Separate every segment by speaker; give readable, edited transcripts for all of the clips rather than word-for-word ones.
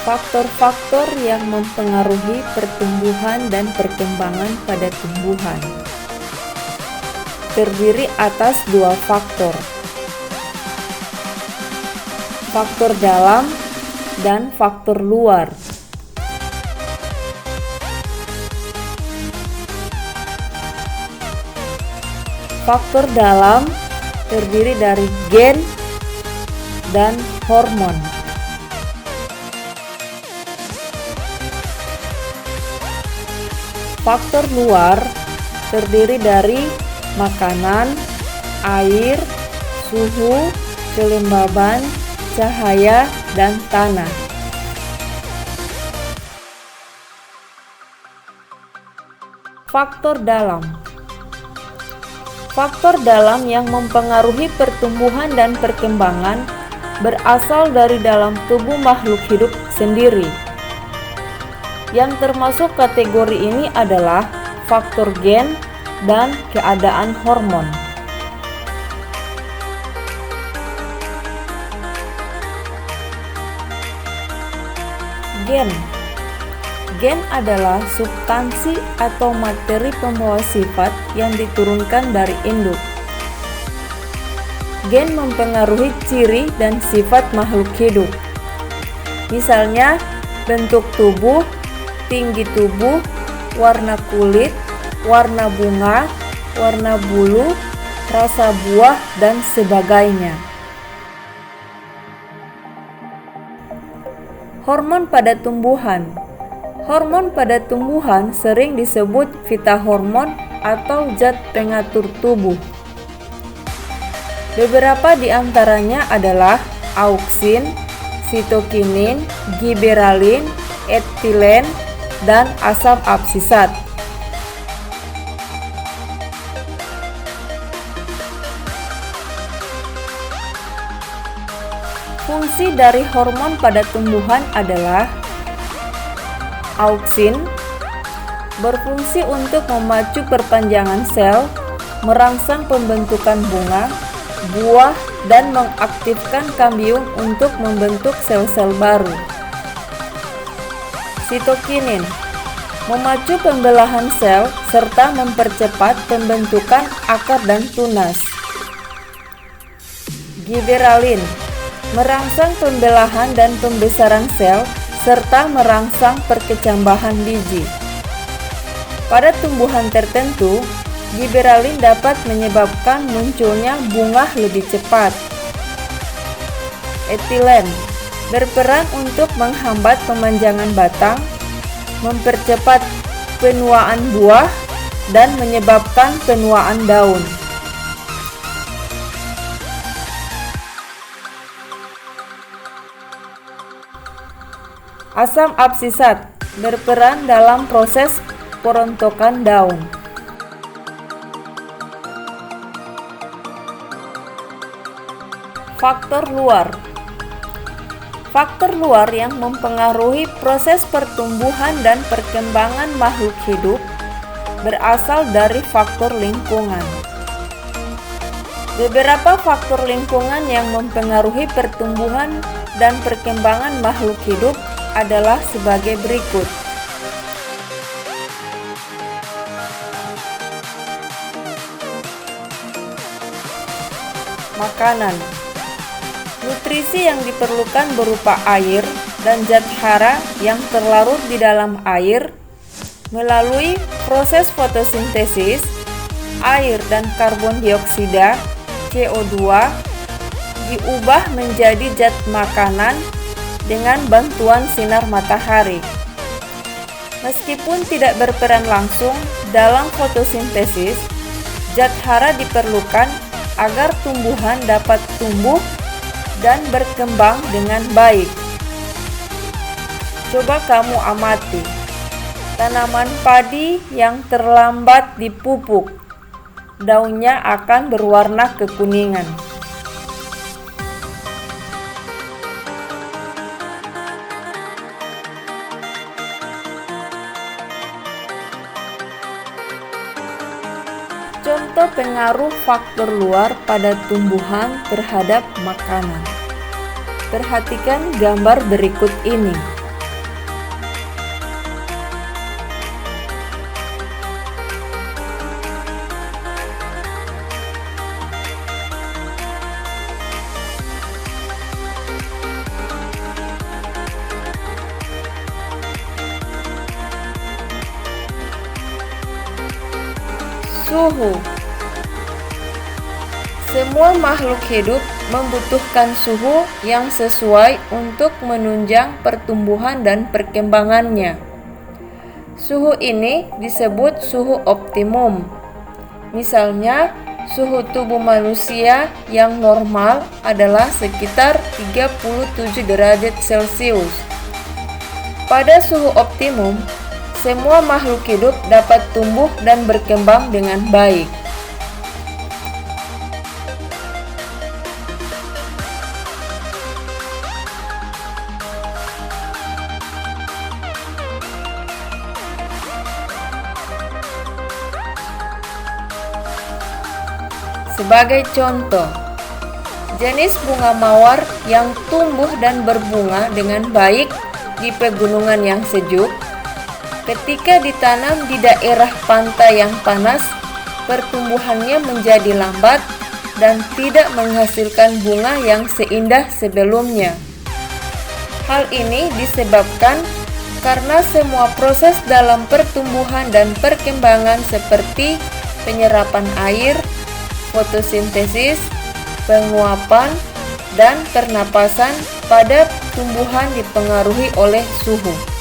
Speaker 1: Faktor-faktor yang mempengaruhi pertumbuhan dan perkembangan pada tumbuhan terdiri atas dua faktor, faktor dalam dan faktor luar. Faktor dalam terdiri dari gen dan hormon. Faktor luar terdiri dari makanan, air, suhu, kelembaban, cahaya, dan tanah. Faktor dalam. Faktor dalam yang mempengaruhi pertumbuhan dan perkembangan berasal dari dalam tubuh makhluk hidup sendiri. Yang termasuk kategori ini adalah faktor gen dan keadaan hormon. Gen. Gen adalah substansi atau materi pembawa sifat yang diturunkan dari induk. Gen mempengaruhi ciri dan sifat makhluk hidup. Misalnya, bentuk tubuh, tinggi tubuh, warna kulit, warna bunga, warna bulu, rasa buah, dan sebagainya. Hormon pada tumbuhan. Hormon pada tumbuhan sering disebut fitohormon atau zat pengatur tubuh. Beberapa di antaranya adalah auksin, sitokinin, giberalin, etilen, dan asam absisat. Fungsi dari hormon pada tumbuhan adalah auksin berfungsi untuk memacu perpanjangan sel, merangsang pembentukan bunga, buah, dan mengaktifkan kambium untuk membentuk sel-sel baru. Sitokinin memacu pembelahan sel serta mempercepat pembentukan akar dan tunas. Giberalin merangsang pembelahan dan pembesaran sel serta merangsang perkecambahan biji. Pada tumbuhan tertentu, giberalin dapat menyebabkan munculnya bunga lebih cepat. Etilen berperan untuk menghambat pemanjangan batang, mempercepat penuaan buah, dan menyebabkan penuaan daun. Asam absisat berperan dalam proses perontokan daun. Faktor luar. Faktor luar yang mempengaruhi proses pertumbuhan dan perkembangan makhluk hidup berasal dari faktor lingkungan. Beberapa faktor lingkungan yang mempengaruhi pertumbuhan dan perkembangan makhluk hidup adalah sebagai berikut. Makanan. Nutrisi yang diperlukan berupa air dan zat hara yang terlarut di dalam air melalui proses fotosintesis. Air dan karbon dioksida CO2 diubah menjadi zat makanan dengan bantuan sinar matahari. Meskipun tidak berperan langsung dalam fotosintesis, zat hara diperlukan agar tumbuhan dapat tumbuh dan berkembang dengan baik. Coba kamu amati tanaman padi yang terlambat dipupuk, daunnya akan berwarna kekuningan. Contoh pengaruh faktor luar pada tumbuhan terhadap makanan. Perhatikan gambar berikut ini. Suhu. Semua makhluk hidup membutuhkan suhu yang sesuai untuk menunjang pertumbuhan dan perkembangannya. Suhu ini disebut suhu optimum. Misalnya, suhu tubuh manusia yang normal adalah sekitar 37 derajat Celcius. Pada suhu optimum, semua makhluk hidup dapat tumbuh dan berkembang dengan baik. Sebagai contoh, jenis bunga mawar yang tumbuh dan berbunga dengan baik di pegunungan yang sejuk, ketika ditanam di daerah pantai yang panas, pertumbuhannya menjadi lambat dan tidak menghasilkan bunga yang seindah sebelumnya. Hal ini disebabkan karena semua proses dalam pertumbuhan dan perkembangan seperti penyerapan air, fotosintesis, penguapan, dan pernapasan pada tumbuhan dipengaruhi oleh suhu.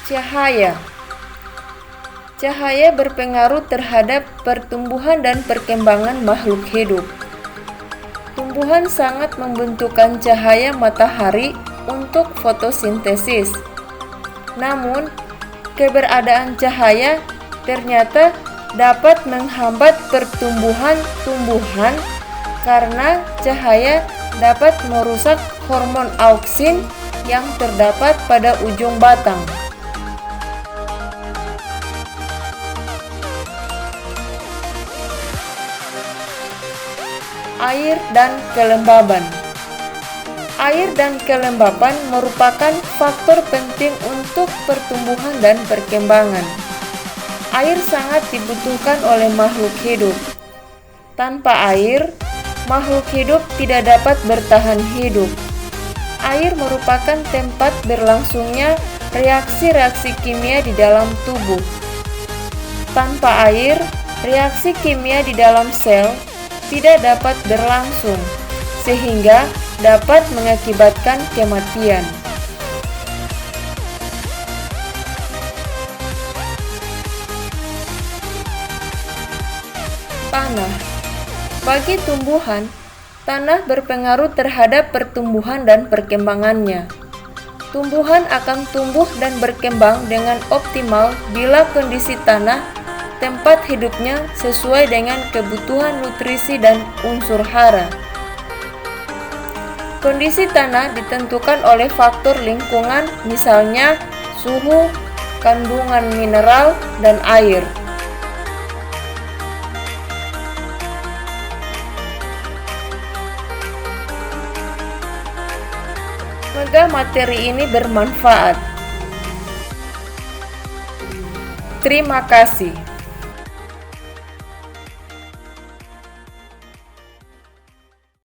Speaker 1: Cahaya. Cahaya berpengaruh terhadap pertumbuhan dan perkembangan makhluk hidup. Tumbuhan sangat membutuhkan cahaya matahari untuk fotosintesis. Namun, keberadaan cahaya ternyata dapat menghambat pertumbuhan tumbuhan karena cahaya dapat merusak hormon auksin yang terdapat pada ujung batang. Air dan kelembaban. Air dan kelembapan merupakan faktor penting untuk pertumbuhan dan perkembangan. Air sangat dibutuhkan oleh makhluk hidup. Tanpa air, makhluk hidup tidak dapat bertahan hidup. Air merupakan tempat berlangsungnya reaksi-reaksi kimia di dalam tubuh. Tanpa air, reaksi kimia di dalam sel tidak dapat berlangsung, sehingga dapat mengakibatkan kematian. Tanah. Bagi tumbuhan, tanah berpengaruh terhadap pertumbuhan dan perkembangannya. Tumbuhan akan tumbuh dan berkembang dengan optimal bila kondisi tanah tempat hidupnya sesuai dengan kebutuhan nutrisi dan unsur hara. Kondisi tanah ditentukan oleh faktor lingkungan, misalnya suhu, kandungan mineral, dan air. Semoga materi ini bermanfaat. Terima kasih.